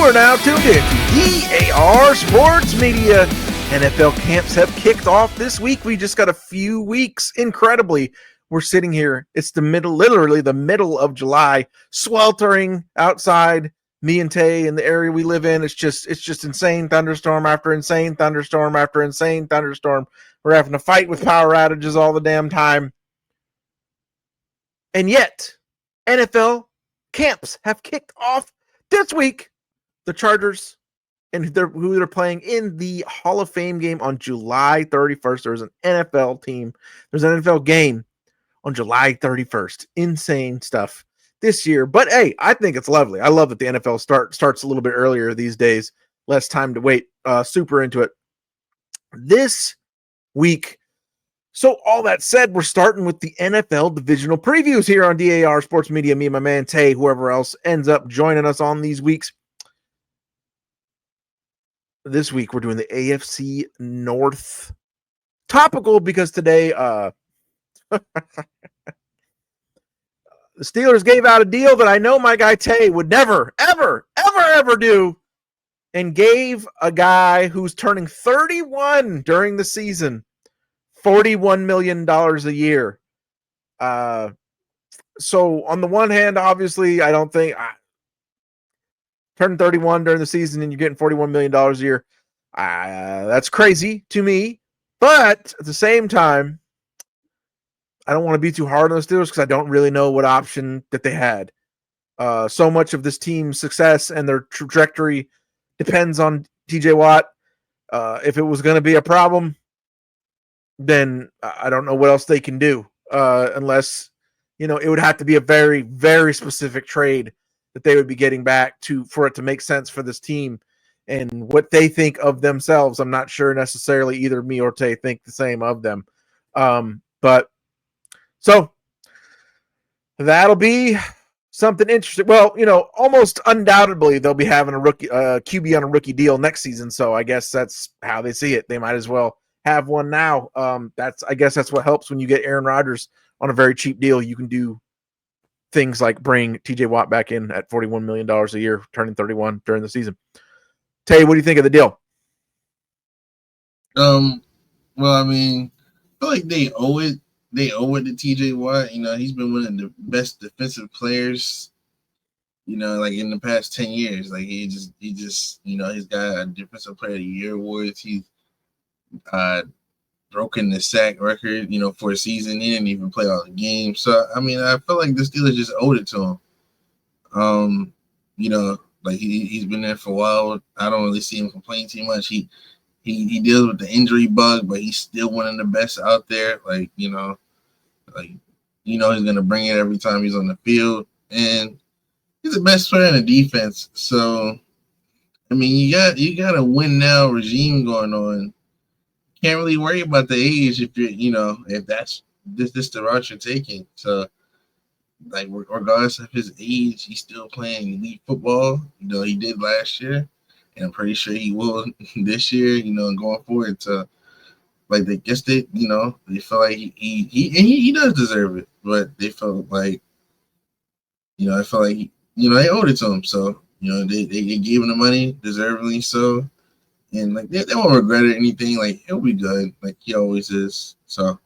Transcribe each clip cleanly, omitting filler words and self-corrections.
are now tuned in to DAR Sports Media. NFL camps have kicked off this week. We just got a few weeks. Incredibly, we're sitting here. It's literally the middle of July, sweltering outside. Me and Tay in the area we live in. It's just insane thunderstorm after insane thunderstorm after insane thunderstorm. We're having to fight with power outages all the damn time. And yet, NFL camps have kicked off this week. The Chargers and who they're playing in the Hall of Fame game on July 31st. There's an NFL game on July 31st. Insane stuff this year. But hey, I think it's lovely. I love that the NFL starts a little bit earlier these days. Less time to wait. Super into it. This week. So all that said, we're starting with the NFL divisional previews here on DAR Sports Media. Me and my man Tay, whoever else ends up joining us on these weeks. This week we're doing the AFC North. Topical because today the Steelers gave out a deal that I know my guy Tay would never, ever do, and gave a guy who's turning 31 during the season $41 million a year. So on the one hand, obviously, I don't think turning 31 during the season and you're getting $41 million a year. That's crazy to me. But at the same time, I don't want to be too hard on the Steelers because I don't really know what option that they had. So much of this team's success and their trajectory depends on TJ Watt. If it was going to be a problem, then I don't know what else they can do unless, it would have to be a very, very specific trade that they would be getting back for it to make sense for this team and what they think of themselves. I'm not sure necessarily either me or Tay think the same of them. But so that'll be something interesting. Well, almost undoubtedly they'll be having a rookie QB on a rookie deal next season. So I guess that's how they see it. They might as well have one now. I guess that's what helps when you get Aaron Rodgers on a very cheap deal. You can do things like bring TJ Watt back in at $41 million a year, turning 31 during the season. Tay, what do you think of the deal? Well, I mean, I feel like they owe it to TJ Watt. He's been one of the best defensive players, like in the past 10 years. Like he just he's got a defensive player of the year awards. He's broken the sack record, for a season. He didn't even play all the games. So, I mean, I feel like the Steelers just owed it to him. Like he's been there for a while. I don't really see him complain too much. He deals with the injury bug, but he's still one of the best out there. He's going to bring it every time he's on the field. And he's the best player in the defense. So, I mean, you got a win now regime going on. Can't really worry about the age if if that's this the route you're taking. So, regardless of his age, he's still playing elite football. He did last year, and I'm pretty sure he will this year. And going forward. So, they guess they feel like he does deserve it, but they felt like I felt like they owed it to him. So they gave him the money deservedly. So. And they won't regret it or anything. He'll be good, like he always is. So,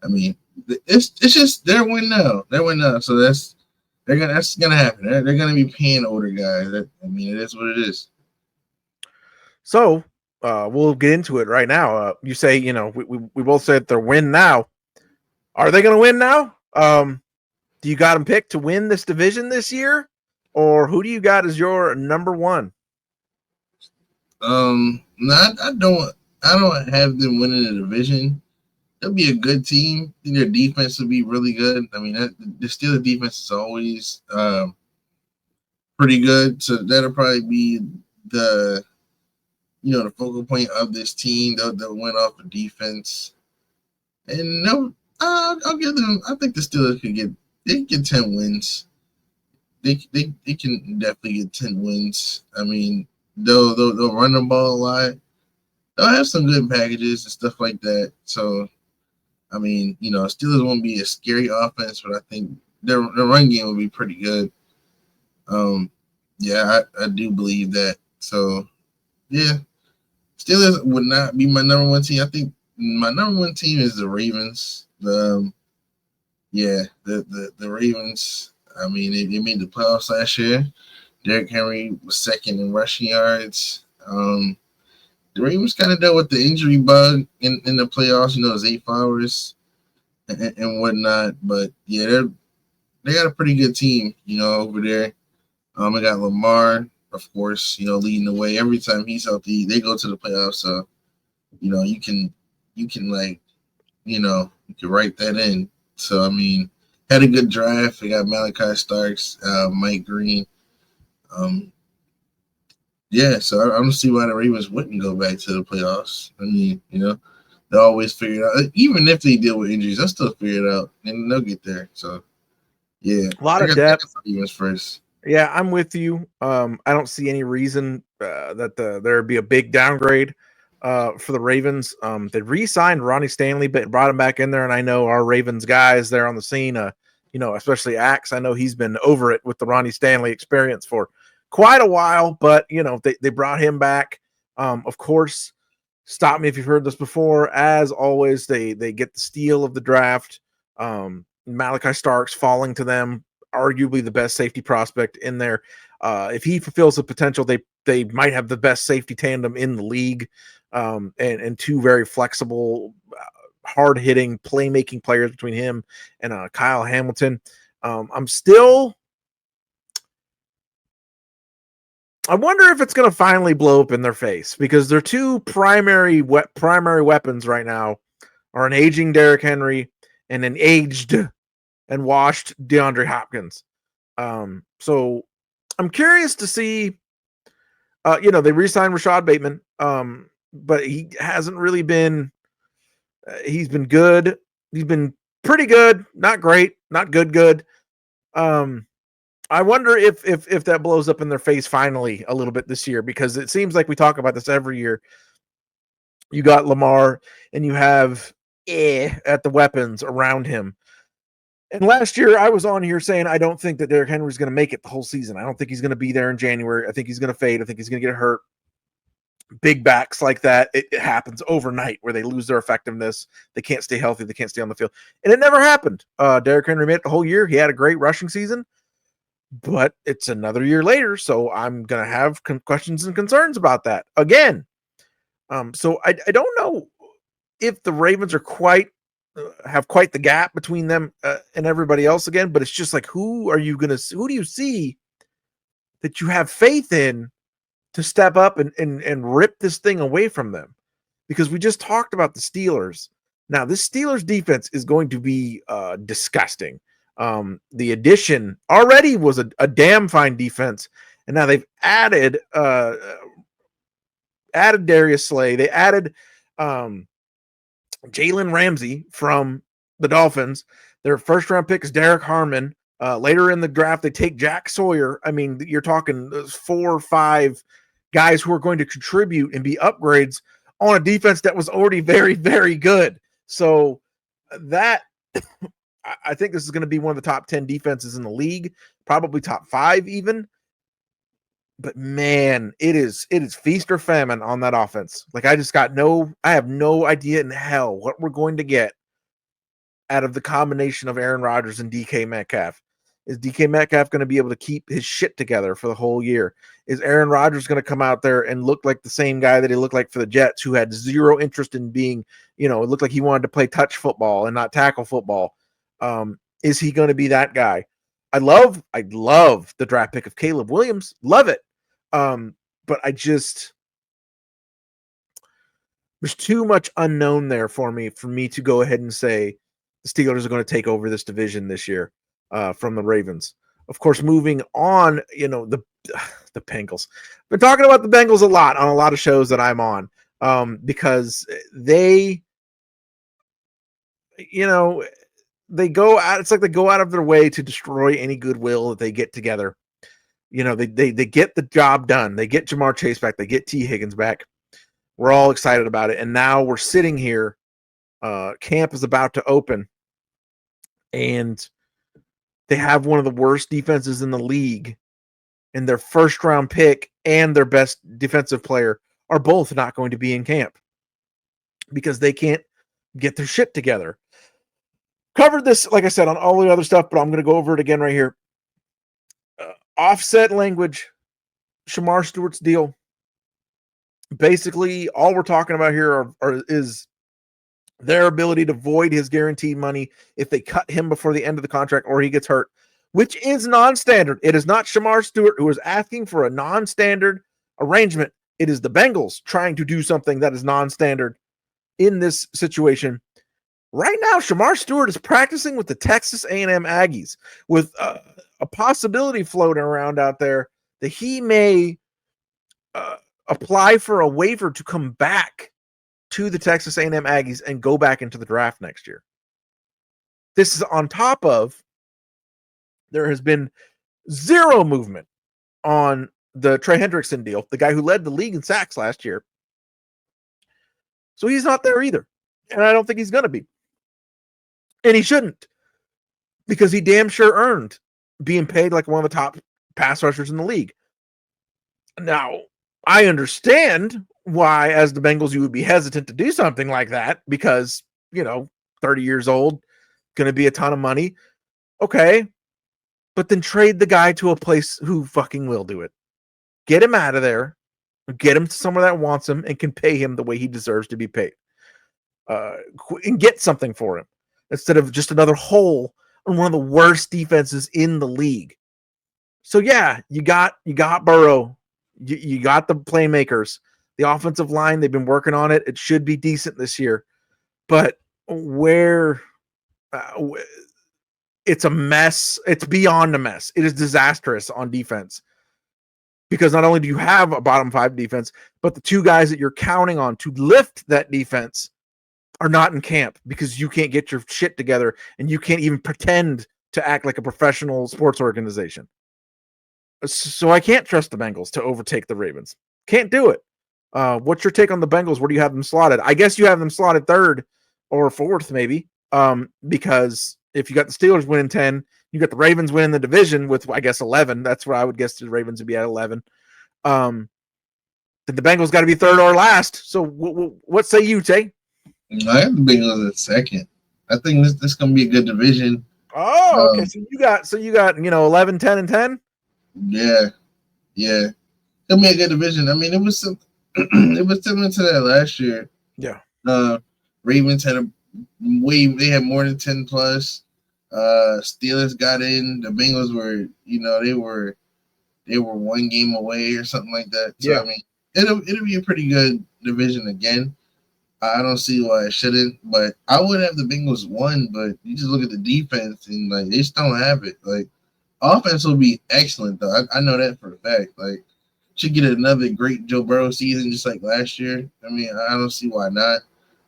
I mean, it's just their win now. So that's gonna happen. They're gonna be paying older guys. It is what it is. So, we'll get into it right now. You say we both said they're win now. Are they gonna win now? Do you got them picked to win this division this year, or who do you got as your number one? No, I don't have them winning the division. They'll be a good team. I think their defense will be really good. I mean, the Steelers defense is always pretty good. So that'll probably be the focal point of this team. They'll win off the defense, and I'll give them. I think the Steelers can get 10 wins. They can definitely get 10 wins. I mean. They'll run the ball a lot. They'll have some good packages and stuff like that. So, I mean, Steelers won't be a scary offense, but I think their run game will be pretty good. Yeah, I do believe that. So yeah, Steelers would not be my number one team. I think my number one team is the Ravens. The Ravens. I mean, they made the playoffs last year. Derrick Henry was second in rushing yards. The Ravens kind of dealt with the injury bug in the playoffs. Zay Flowers and whatnot. But yeah, they got a pretty good team. Over there. I got Lamar, of course. Leading the way every time he's healthy. They go to the playoffs. So you can like you can write that in. So I mean, had a good draft. They got Malachi Starks, Mike Green. Um, yeah, so I don't see why the Ravens wouldn't go back to the playoffs. I mean, they always figure it out. Even if they deal with injuries, they'll still figure it out and they'll get there. So yeah, A lot I of got the depth. Ravens first. Yeah, I'm with you. I don't see any reason that there'd be a big downgrade for the Ravens. They re-signed Ronnie Stanley, but brought him back in there, and I know our Ravens guys there on the scene, especially Axe. I know he's been over it with the Ronnie Stanley experience for quite a while, but they brought him back. Of course, stop me if you've heard this before. As always, they get the steal of the draft. Malachi Starks falling to them, arguably the best safety prospect in there. If he fulfills the potential, they might have the best safety tandem in the league, and two very flexible, hard hitting, playmaking players between him and Kyle Hamilton. I wonder if it's going to finally blow up in their face, because their two primary weapons right now are an aging Derrick Henry and an aged and washed DeAndre Hopkins. So I'm curious to see. They re-signed Rashad Bateman, but he hasn't really been. He's been good. He's been pretty good, not great, not good. Good. I wonder if that blows up in their face finally a little bit this year, because it seems like we talk about this every year. You got Lamar and you have at the weapons around him. And last year I was on here saying I don't think that Derrick Henry is going to make it the whole season. I don't think he's going to be there in January. I think he's going to fade. I think he's going to get hurt. Big backs like that, it happens overnight where they lose their effectiveness. They can't stay healthy. They can't stay on the field. And it never happened. Derrick Henry made it the whole year. He had a great rushing season. But it's another year later, so I'm going to have questions and concerns about that again. So I don't know if the Ravens are have quite the gap between them and everybody else again, but it's just like, who do you see that you have faith in to step up and rip this thing away from them? Because we just talked about the Steelers. Now, this Steelers defense is going to be disgusting. The addition already was a damn fine defense, and now they've added Darius Slay. They added Jalen Ramsey from the Dolphins. Their first round pick is Derek Harmon. Later in the draft, they take Jack Sawyer. I mean, you're talking 4 or 5 guys who are going to contribute and be upgrades on a defense that was already very, very good. So that I think this is going to be one of the top 10 defenses in the league, probably top 5 even. But man, it is feast or famine on that offense. Like I have no idea in hell what we're going to get out of the combination of Aaron Rodgers and DK Metcalf. Is DK Metcalf going to be able to keep his shit together for the whole year? Is Aaron Rodgers going to come out there and look like the same guy that he looked like for the Jets, who had zero interest in being, it looked like he wanted to play touch football and not tackle football? Is he going to be that guy? I love the draft pick of Caleb Williams. Love it. But there's too much unknown there for me to go ahead and say the Steelers are going to take over this division this year from the Ravens. Of course, moving on, the Bengals. Been talking about the Bengals a lot on a lot of shows that I'm on, because they, they go out. It's like they go out of their way to destroy any goodwill that they get together. They get the job done. They get Jamar Chase back. They get T. Higgins back. We're all excited about it. And now we're sitting here. Camp is about to open. And they have one of the worst defenses in the league and their first round pick and their best defensive player are both not going to be in camp because they can't get their shit together. Covered this, like I said, on all the other stuff, but I'm going to go over it again right here. Offset language, Shamar Stewart's deal. Basically, all we're talking about here is their ability to void his guaranteed money if they cut him before the end of the contract or he gets hurt, which is non-standard. It is not Shamar Stewart who is asking for a non-standard arrangement. It is the Bengals trying to do something that is non-standard in this situation. Right now, Shamar Stewart is practicing with the Texas A&M Aggies with a possibility floating around out there that he may apply for a waiver to come back to the Texas A&M Aggies and go back into the draft next year. This is on top of there has been zero movement on the Trey Hendrickson deal, the guy who led the league in sacks last year. So he's not there either. And I don't think he's going to be. And he shouldn't, because he damn sure earned being paid like one of the top pass rushers in the league. Now, I understand why, as the Bengals, you would be hesitant to do something like that because, 30 years old, going to be a ton of money. Okay. But then trade the guy to a place who fucking will do it. Get him out of there. Get him to somewhere that wants him and can pay him the way he deserves to be paid. And get something for him instead of just another hole in one of the worst defenses in the league. So yeah, you got Burrow. You got the playmakers. The offensive line, they've been working on it. It should be decent this year. But where it's a mess. It's beyond a mess. It is disastrous on defense. Because not only do you have a bottom 5 defense, but the two guys that you're counting on to lift that defense are not in camp because you can't get your shit together and you can't even pretend to act like a professional sports organization. So I can't trust the Bengals to overtake the Ravens. Can't do it. What's your take on the Bengals? Where do you have them slotted? I guess you have them slotted 3rd or 4th, maybe. Because if you got the Steelers winning 10, you got the Ravens winning the division with, I guess, 11. That's where I would guess the Ravens would be at 11. Then the Bengals got to be 3rd or last. So what say you, Tay? I have the Bengals at 2nd. I think this is going to be a good division. Oh, okay. So you got 11, 10, and 10. Yeah. It'll be a good division. I mean, it was it was similar to that last year. Yeah. Ravens had they had more than 10 plus. Steelers got in. The Bengals were, they were 1 game away or something like that. So yeah. I mean, it'll be a pretty good division again. I don't see why it shouldn't, but I would have the Bengals 1, but you just look at the defense and they just don't have it. Offense will be excellent though. I know that for a fact. Should get another great Joe Burrow season just like last year. I mean, I don't see why not.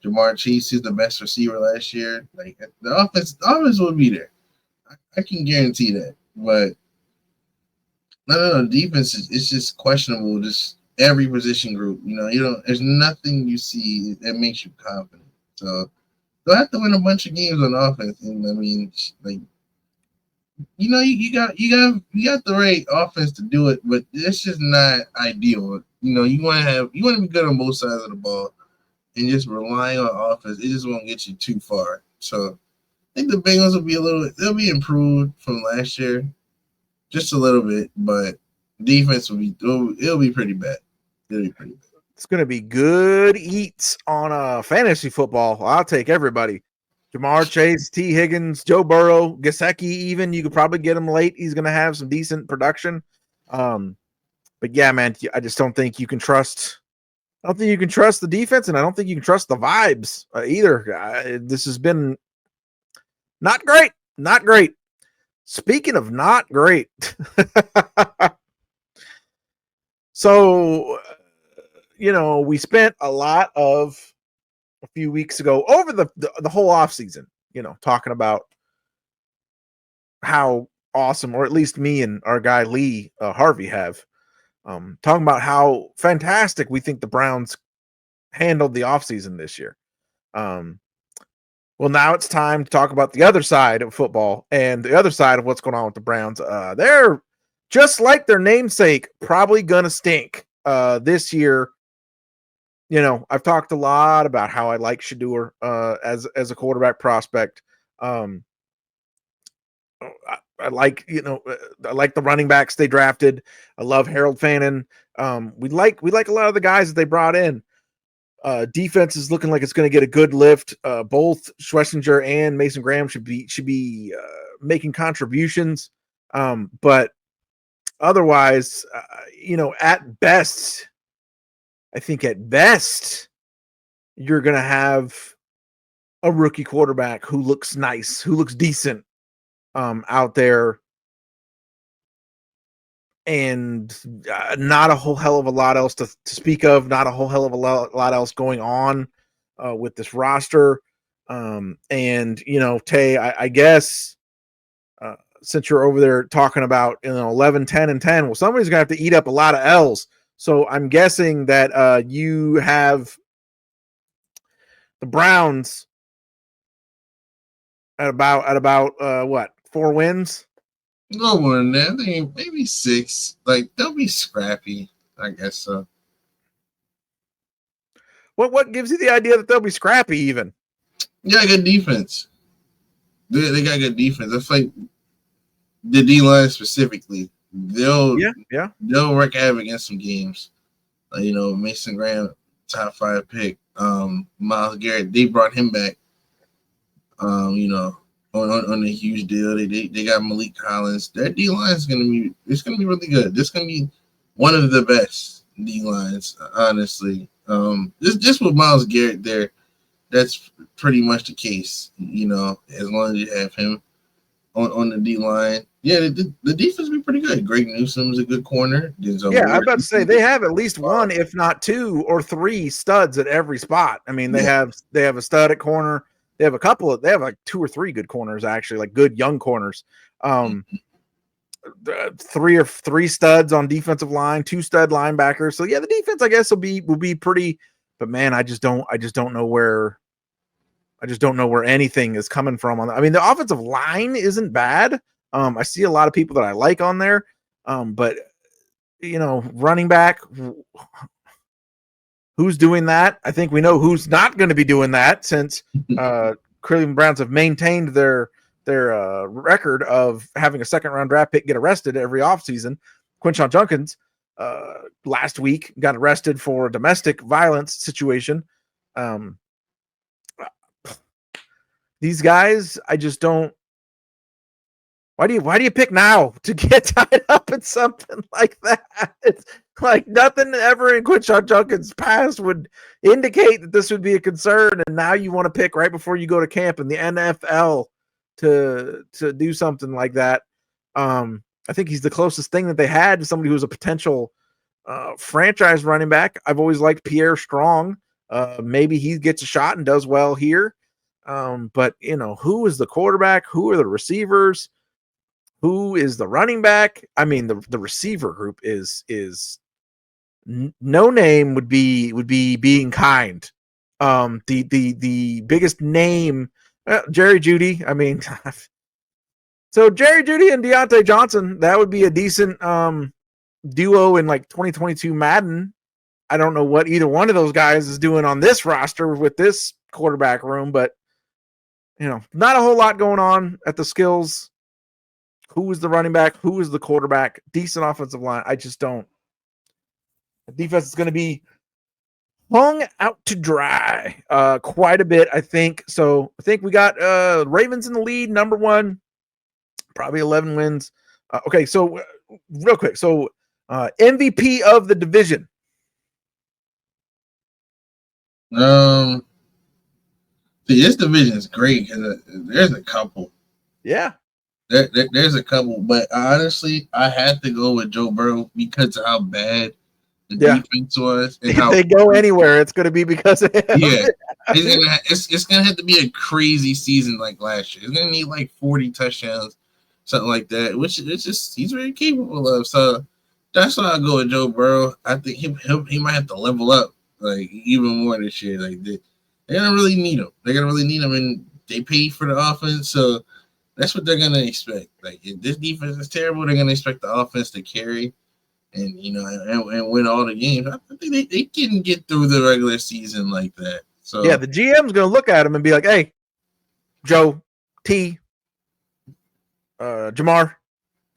Jamar Chase is the best receiver last year. The offense will be there. I can guarantee that. But no, defense it's just questionable. Just every position group. There's nothing you see that makes you confident. So they'll have to win a bunch of games on offense. And I mean, you got the right offense to do it, but it's just not ideal. You want to be good on both sides of the ball, and just relying on offense, it just won't get you too far. So I think the Bengals they'll be improved from last year, just a little bit, but defense it'll be pretty bad. It'll be pretty bad. It's going to be good eats on fantasy football. I'll take everybody. Jamar Chase, T. Higgins, Joe Burrow, Gesicki even. You could probably get him late. He's going to have some decent production. But yeah, man, I just don't think you can trust. I don't think you can trust the defense, and I don't think you can trust the vibes either. This has been not great. Not great. Speaking of not great. So, we spent a few weeks ago over the whole off season, talking about how awesome, or at least me and our guy Lee Harvey have, talking about how fantastic we think the Browns handled the offseason this year. Well, now it's time to talk about the other side of football and the other side of what's going on with the Browns. They're just like their namesake, probably gonna stink this year. I've talked a lot about how I like Shador as a quarterback prospect. I like I like the running backs they drafted. I love Harold Fannin. We like a lot of the guys that they brought in. Defense is looking like it's going to get a good lift. Both Schlesinger and Mason Graham should be making contributions. But otherwise, at best, I think at best you're going to have a rookie quarterback who looks nice, who looks decent out there, and not a whole hell of a lot else to speak of, not a whole hell of a lot else going on with this roster. And, Tay, I guess since you're over there talking about 11, 10, and 10, well, somebody's going to have to eat up a lot of L's. So I'm guessing that you have the Browns at about what, 4 wins? No more than that. I think maybe 6. Like, they'll be scrappy, I guess so. What gives you the idea that they'll be scrappy even? Yeah, good defense. They got good defense. I feel like the D-line specifically, they'll wreak havoc in some games. Mason Graham, top 5 pick. Myles Garrett, they brought him back. On a huge deal. They got Malik Collins. Their D line is gonna be really good. This is gonna be one of the best D lines, honestly. Just with Myles Garrett there, that's pretty much the case. As long as you have him on the D line. Yeah, the defense will be pretty good. Greg Newsom's a good corner. I'm about to say they have at least one, if not 2 or 3 studs at every spot. I mean, they have a stud at corner. They have they have like 2 or 3 good corners, actually, like good young corners. 3 studs on defensive line, 2 stud linebackers. So yeah, the defense, I guess, will be pretty, but man, I just don't know where anything is coming from on that. I mean, the offensive line isn't bad. I see a lot of people that I like on there. But running back, who's doing that? I think we know who's not going to be doing that, since Cleveland Browns have maintained their record of having a second-round draft pick get arrested every offseason. Quinshon Judkins last week got arrested for a domestic violence situation. These guys, I just don't. Why do you pick now to get tied up in something like that? It's like nothing ever in Quinshon Judkins' past would indicate that this would be a concern, and now you want to pick right before you go to camp in the NFL to do something like that. I think he's the closest thing that they had to somebody who was a potential franchise running back. I've always liked Pierre Strong. Maybe he gets a shot and does well here. But who is the quarterback? Who are the receivers? Who is the running back? I mean, the receiver group is no name would be being kind. The biggest name, Jerry Jeudy. I mean, so Jerry Jeudy and Deontay Johnson, that would be a decent duo in like 2022 Madden. I don't know what either one of those guys is doing on this roster with this quarterback room, but not a whole lot going on at the skills. Who is the running back? Who is the quarterback? Decent offensive line. I just don't. The defense is going to be hung out to dry quite a bit, I think. So I think we got Ravens in the lead, number 1, probably 11 wins. Okay, so real quick. So MVP of the division. See, this division is great because there's a couple. Yeah. There's a couple, but honestly, I had to go with Joe Burrow because of how bad the defense was. And if they go anywhere, it's going to be because of him. Yeah, it's going to have to be a crazy season like last year. It's going to need like 40 touchdowns, something like that, which it's just he's very capable of. So that's why I go with Joe Burrow. I think he might have to level up like even more this year. Like they're gonna really need him. They're gonna really need him, and they pay for the offense, so. That's what they're gonna expect. Like if this defense is terrible, they're gonna expect the offense to carry and and win all the games. I think they can get through the regular season like that. So Yeah, the GM's going to look at him and be like, "Hey, Joe, T, Jamar,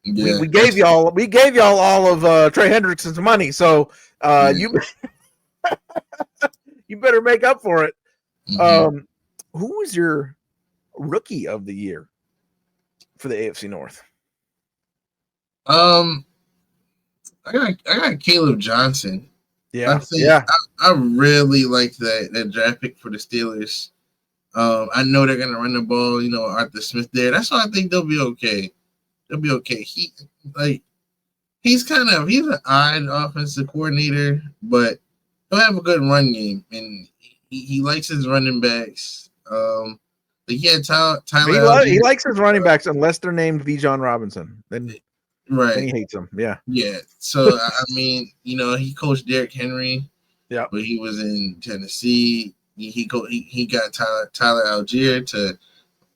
yeah, we gave y'all all of Trey Hendrickson's money, so you you better make up for it." Mm-hmm. Who was your rookie of the year for the AFC North? I got Caleb Johnson. I Yeah, think I really like that draft pick for the Steelers. I know they're gonna run the ball. Arthur Smith there. That's why I think they'll be okay. They'll be okay. He's an odd offensive coordinator, but he'll have a good run game, and he likes his running backs. He had Tyler Algier. He likes his running backs unless they're named Bijan Robinson. Then he hates them. Yeah. Yeah. So I mean, he coached Derrick Henry. Yeah. But he was in Tennessee. He got Tyler Algier to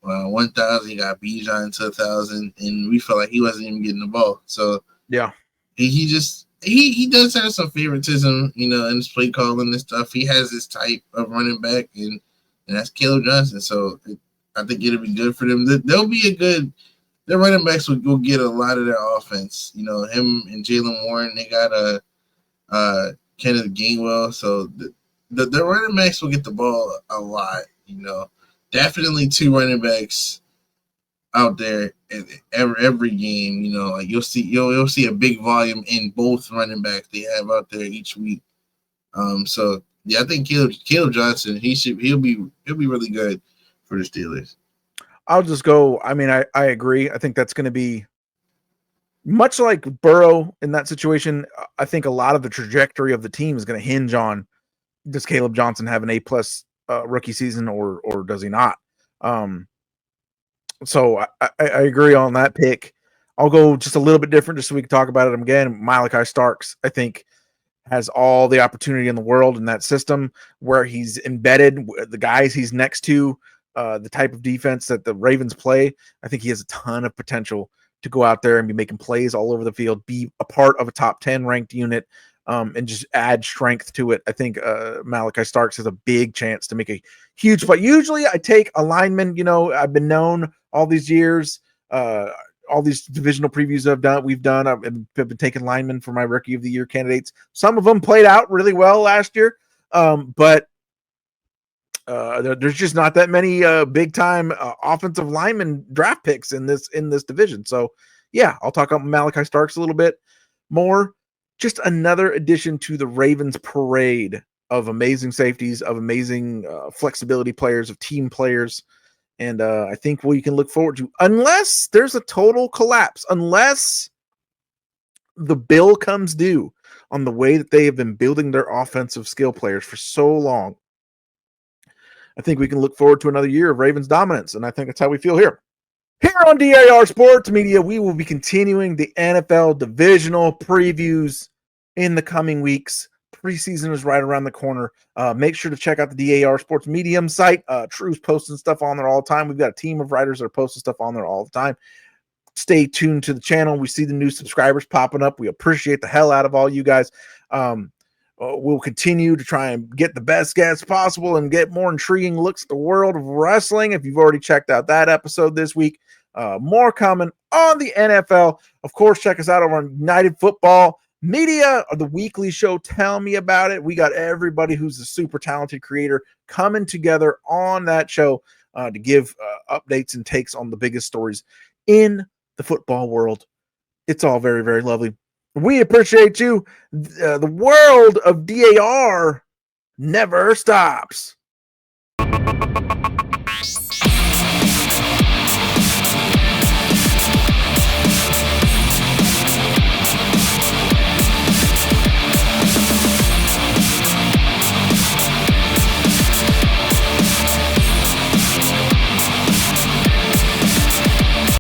1,000. He got Bijan to 1,000, and we felt like he wasn't even getting the ball. So yeah, he does have some favoritism, in his play calling and stuff. He has his type of running back, and that's Caleb Johnson. So I think it'll be good for them. They'll be a good. Their running backs will get a lot of their offense. Him and Jalen Warren. They got Kenneth Gainwell. So the running backs will get the ball a lot. Definitely two running backs out there in every game. Like you'll see a big volume in both running backs they have out there each week. So yeah, I think Caleb Johnson he'll be really good for the Steelers. I'll just go. I mean, I agree. I think that's going to be much like Burrow in that situation. I think a lot of the trajectory of the team is going to hinge on, does Caleb Johnson have an A+ rookie season or does he not? So I agree on that pick. I'll go just a little bit different just so we can talk about it again. Malachi Starks, I think, has all the opportunity in the world in that system where he's embedded, the guys he's next to, the type of defense that the Ravens play. I think he has a ton of potential to go out there and be making plays all over the field, be a part of a top 10 ranked unit, and just add strength to it. I think Malachi Starks has a big chance to make a huge play. Usually I take a lineman, I've been known all these years, all these divisional previews we've done, I've been taking linemen for my rookie of the year candidates. Some of them played out really well last year, but there's just not that many big time offensive lineman draft picks in this division. So yeah, I'll talk about Malachi Starks a little bit more. Just another addition to the Ravens parade of amazing safeties, of amazing flexibility players, of team players. And I think what you can look forward to, unless there's a total collapse, unless the bill comes due on the way that they have been building their offensive skill players for so long, I think we can look forward to another year of Ravens dominance. And I think that's how we feel here. Here on DAR Sports Media, we will be continuing the NFL divisional previews in the coming weeks. Preseason is right around the corner. Make sure to check out the DAR Sports Medium site. True's posting stuff on there all the time. We've got a team of writers that are posting stuff on there all the time. Stay tuned to the channel. We see the new subscribers popping up. We appreciate the hell out of all you guys. We'll continue to try and get the best guests possible and get more intriguing looks at the world of wrestling. If you've already checked out that episode this week, more coming on the NFL. Of course, check us out over on United Football Media, or the weekly show. Tell me about it. We got everybody who's a super talented creator coming together on that show to give updates and takes on the biggest stories in the football world. It's all very, very lovely. We appreciate you. The world of DAR never stops.